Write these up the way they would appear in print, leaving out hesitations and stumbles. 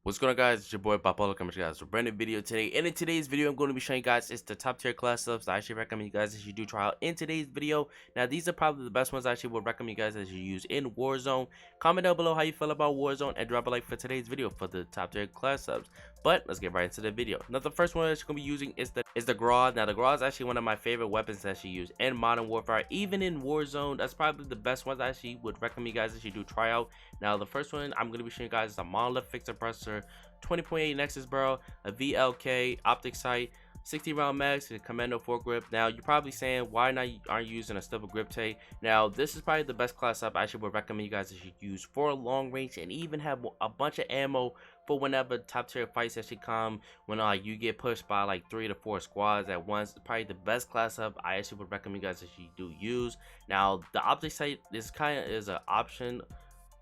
What's going on, guys? It's your boy WhyYouBipolar coming to you guys with a brand new video today. And in today's video, I'm going to be showing you guys it's the top tier class setups that I actually recommend you guys as you do try out in today's video. Now, these are probably the best ones I actually would recommend you guys as you use in Warzone. Comment down below how you feel about Warzone and drop a like for today's video for the top tier class setups. But let's get right into the video. Now, the first one that you're going to be using is the GRAW. Now, the GRAW is actually one of my favorite weapons that you use in Modern Warfare, even in Warzone. That's probably the best ones I actually would recommend you guys as you do try out. Now, the first one I'm going to be showing you guys is a monolith fixed suppressor, 20.8 Nexus barrel, a VLK optic sight, 60 round mags, and commando foregrip. Now you're probably saying, why aren't you using a stubble grip tape? Now this is probably the best class up I actually would recommend you guys that you use for a long range and even have a bunch of ammo for whenever top tier fights actually come, when you get pushed by like 3 to 4 squads at once. It's probably the best class up I actually would recommend you guys that you do use. Now the optic sight is an option.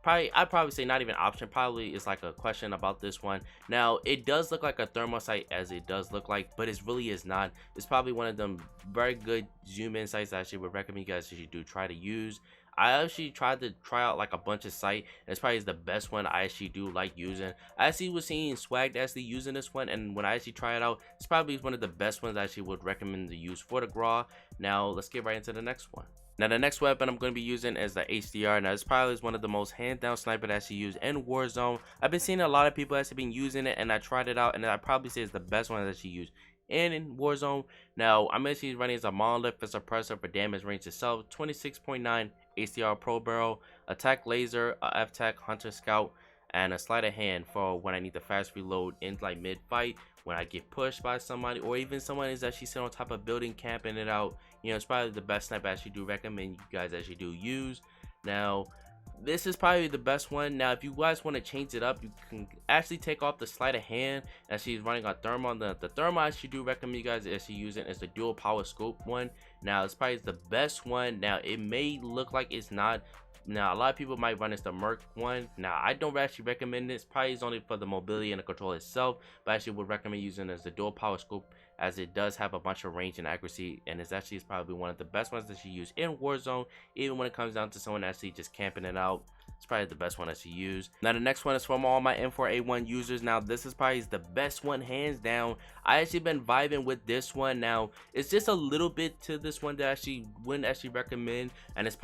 I'd probably say not even option, probably is like a question about this one. Now it does look like a thermal sight, as it does look like, but it really is not. It's probably one of them very good zoom in sights I actually would recommend you guys if you do try to use. I actually tried to try out like a bunch of sight, and it's probably the best one I actually do like using. I actually was seeing Swag actually using this one, and when I actually try it out, it's probably one of the best ones I actually would recommend to use for the GRAW. Now let's get right into the next one. Now the next weapon I'm going to be using is the HDR. Now this probably is one of the most hands down sniper that you use in Warzone. I've been seeing a lot of people actually been using it, and I tried it out, and I probably say it's the best one that you use in Warzone. Now I'm actually running as a monolith for suppressor for damage range itself, 26.9 HDR pro barrel, attack laser, F-Tech, hunter scout, and a sleight of hand for when I need to fast reload in like mid fight, when I get pushed by somebody, or even someone is actually sitting on top of a building camping it out. You know, it's probably the best sniper I actually do recommend you guys actually do use. Now this is probably the best one. Now if you guys want to change it up, you can actually take off the sleight of hand as she's running on thermal. The thermal I actually do recommend you guys actually using is the dual power scope one. Now it's probably the best one. Now it may look like it's not. Now a lot of people might run the Merc one. Now I don't actually recommend this. Probably is only for the mobility and the control itself, but I actually would recommend using it as the dual power scope, as it does have a bunch of range and accuracy, and it's actually probably one of the best ones that you use in Warzone. Even when it comes down to someone actually just camping it out, it's probably the best one that you use. Now the next one is from all my M4A1 users. Now this is probably the best one hands down. I actually been vibing with this one. Now it's just a little bit to this one that I actually wouldn't actually recommend, and it's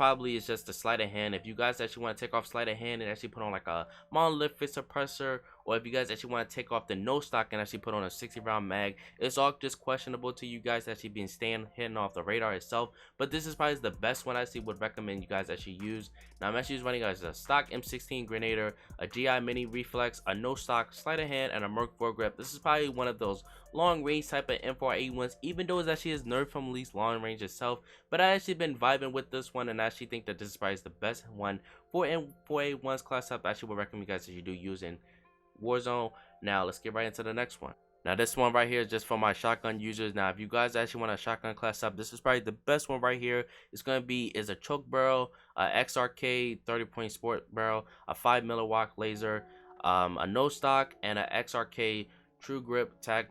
just the sleight of hand. If you guys actually want to take off sleight of hand and actually put on like a monolith fit suppressor, or if you guys actually want to take off the no stock and actually put on a 60 round mag, it's all just questionable to you guys actually being hitting off the radar itself. But this is probably the best one I actually would recommend you guys actually use. Now I'm actually running as a stock M16 Grenader, a GI mini reflex, a no stock sleight of hand, and a Merc foregrip. This is probably one of those long range type of M4A1s, even though it actually is nerfed from at least long range itself. But I actually been vibing with this one, and I actually think that this is probably the best one for M4A1's class up. I actually would recommend you guys that you do using Warzone. Now let's get right into the next one. Now this one right here is just for my shotgun users. Now if you guys actually want a shotgun class up, this is probably the best one right here. It's going to be a choke barrel, a XRK 30-point sport barrel, a 5 milliwatt laser, a no stock, and a XRK true grip tag.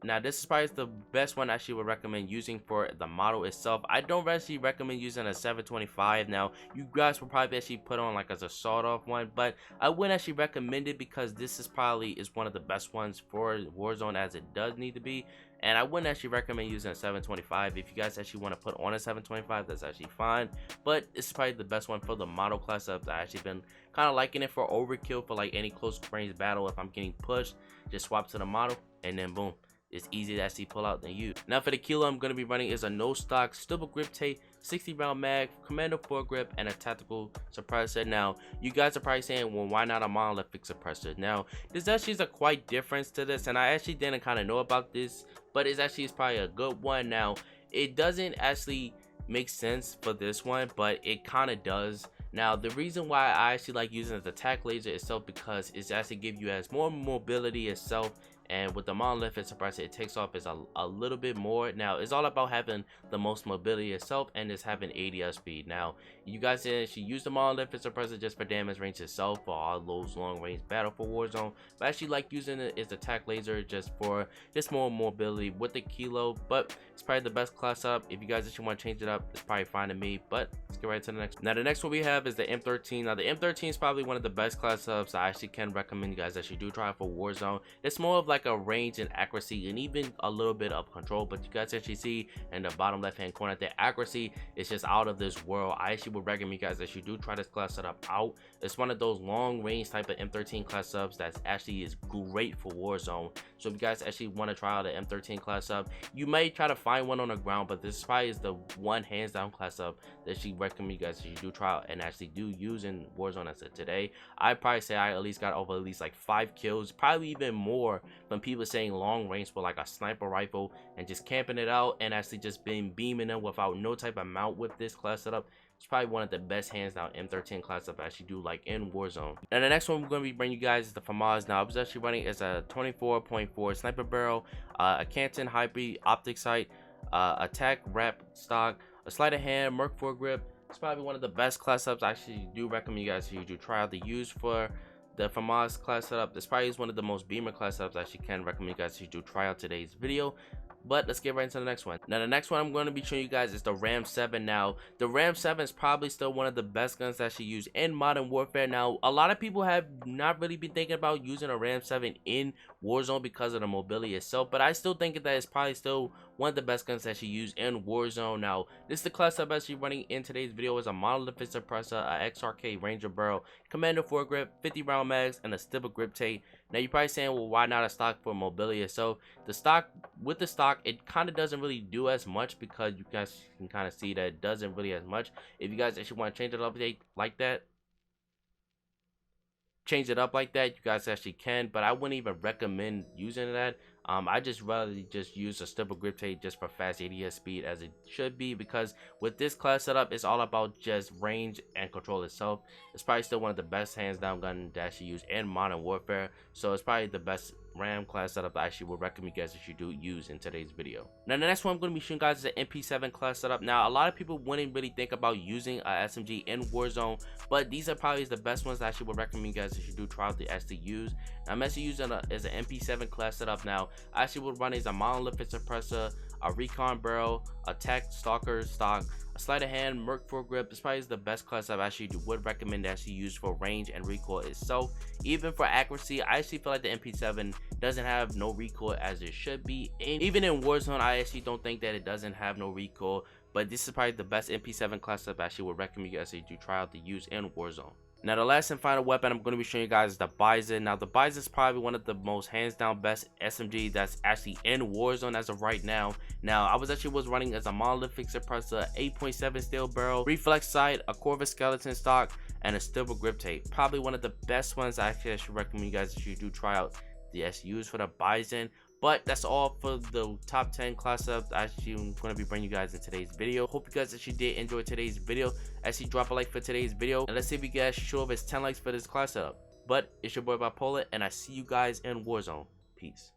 Now this is probably the best one I actually would recommend using for the model itself. I don't actually recommend using a 725. Now you guys will probably actually put on like as a sawed off one, but I wouldn't actually recommend it because this is probably one of the best ones for Warzone, as it does need to be. And I wouldn't actually recommend using a 725. If you guys actually want to put on a 725, that's actually fine, but it's probably the best one for the model class up. I actually been kind of liking it for overkill, for like any close range battle. If I'm getting pushed, just swap to the model, and then boom, it's easy to actually pull out and use. Now for the kilo I'm going to be running is a no stock stubble grip tape, 60 round mag, commando foregrip, and a tactical suppressor. Now you guys are probably saying, well, why not a monolithic suppressor? Now there's actually a quite difference to this, and I actually didn't kind of know about this, but it's probably a good one. Now it doesn't actually make sense for this one, but it kind of does. Now the reason why I actually like using the attack laser itself, because it's actually give you as more mobility itself, and with the monolithic suppressor, it takes off is a little bit more. Now it's all about having the most mobility itself and just having ADS speed. Now you guys should use the monolithic suppressor just for damage range itself for all those long range battle for Warzone, but I actually like using it as attack laser just for just more mobility with the kilo. But it's probably the best class up. If you guys actually want to change it up, it's probably fine to me. But let's get right to the next one. Now the next one we have is the M13. Now the M13 is probably one of the best class ups. I actually can recommend you guys that you do try it for Warzone. It's more of like a range and accuracy and even a little bit of control, but you guys actually see in the bottom left hand corner the accuracy is just out of this world. I actually would recommend you guys that you do try this class setup out. It's one of those long range type of M13 class subs that actually is great for Warzone. So if you guys actually want to try out an M13 class sub, you may try to find one on the ground, but this probably is the one hands down class sub that she recommend you guys that you do try out and actually do use in Warzone. As of today, I probably say I at least got over at least like 5 kills, probably even more, from people saying long range with like a sniper rifle and just camping it out and actually just been beaming them without no type of mount with this class setup. It's probably one of the best hands down M13 class up I actually do like in Warzone. And the next one we're going to be bringing you guys is the FAMAS. Now I was actually running as a 24.4 sniper barrel, a Canton hybrid optic sight, attack wrap stock, a sleight of hand, Merc foregrip. It's probably one of the best class ups I actually do recommend you guys to try out the use for the FAMAS class setup. This probably is one of the most beamer class setups I actually can recommend you guys to try out today's video. But let's get right into the next one. Now the next one I'm going to be showing you guys is the Ram 7. Now the Ram 7 is probably still one of the best guns that you use in Modern Warfare. Now a lot of people have not really been thinking about using a Ram 7 in Warzone because of the mobility itself, but I still think that it's probably still one of the best guns that you use in Warzone. Now this is the class I'm actually running in today's video is a monolithic suppressor, a XRK Ranger barrel, Commando foregrip, 50 round mags, and a stipple grip tape. Now you're probably saying, well, why not a stock for mobility itself? The stock, with the stock, it kind of doesn't really do as much because you guys can kind of see that it doesn't really as much. If you guys actually want to change it up like that, you guys actually can, but I wouldn't even recommend using that. I just rather just use a stipple grip tape just for fast ADS speed as it should be, because with this class setup it's all about just range and control itself. It's probably still one of the best hands down gun that you use in Modern Warfare, so it's probably the best Ram class setup that I actually would recommend you guys that you do use in today's video. Now the next one I'm going to be showing guys is an MP7 class setup. Now a lot of people wouldn't really think about using a SMG in Warzone, but these are probably the best ones that I actually would recommend you guys that you do try out to actually use. Now, I'm actually using as an MP7 class setup. Now I actually would run as a monolithic suppressor, a recon barrel, a tech stalker stock, a sleight of hand, Merc foregrip. This probably is the best class I actually would recommend to actually use for range and recoil itself. Even for accuracy, I actually feel like the MP7 doesn't have no recoil as it should be. And even in Warzone, I actually don't think that it doesn't have no recoil. But this is probably the best MP7 class I actually would recommend you guys to try out to use in Warzone. Now the last and final weapon I'm going to be showing you guys is the Bison. Now the Bison is probably one of the most hands down best SMG that's actually in Warzone as of right now. Now I was running as a monolithic suppressor, 8.7 steel barrel, reflex sight, a Corvus skeleton stock, and a stipple grip tape. Probably one of the best ones I actually should recommend you guys that you do try out the SUs for the Bison. But that's all for the top 10 class ups I'm going to be bringing you guys in today's video. Hope you guys actually did enjoy today's video. Actually drop a like for today's video, and let's see if we guys show up as 10 likes for this class setup. But it's your boy WhyYouBipolar, and I see you guys in Warzone. Peace.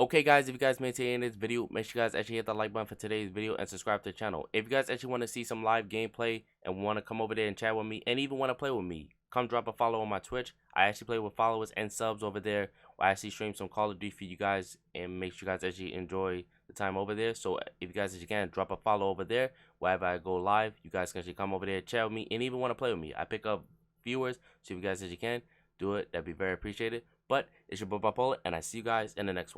Okay guys, if you guys made it to the end of this video, make sure you guys actually hit the like button for today's video and subscribe to the channel. If you guys actually want to see some live gameplay and want to come over there and chat with me and even want to play with me, come drop a follow on my Twitch. I actually play with followers and subs over there. I actually stream some Call of Duty for you guys and make sure you guys actually enjoy the time over there. So if you guys actually can, drop a follow over there. Wherever I go live, you guys can actually come over there, chat with me, and even want to play with me. I pick up viewers, so if you guys actually can, do it. That'd be very appreciated. But it's your boy WhyYouBipolar, and I see you guys in the next one.